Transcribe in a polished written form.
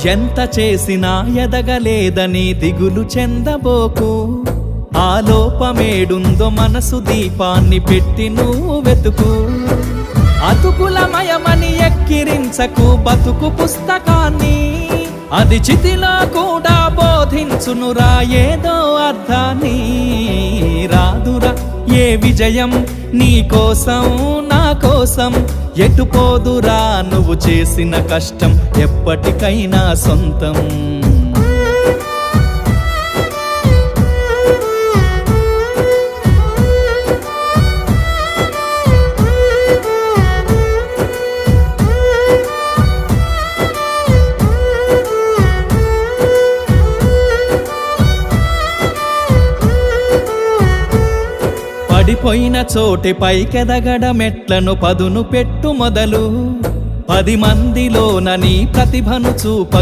ఎంత చేసినా ఎదగలేదని దిగులు చెందబోకు. ఆ లోపమేడుందో మనసు దీపాన్ని పెట్టి నువ్వు వెతుకు. అతుకులమయమని ఎక్కిరించకు బతుకు పుస్తకాన్ని, అది చితిలో కూడా బోధించునురా ఏదో అర్థాన్ని. రాదురా ఏ విజయం నీ కోసం నా కోసం, ఎటుపోదురా నువ్వు చేసిన కష్టం ఎప్పటికైనా సొంతం. పడిపోయిన చోటి పైకెదగడ మెట్లను పదును పెట్టు మొదలు. 10 మందిలోన నీ ప్రతిభను చూప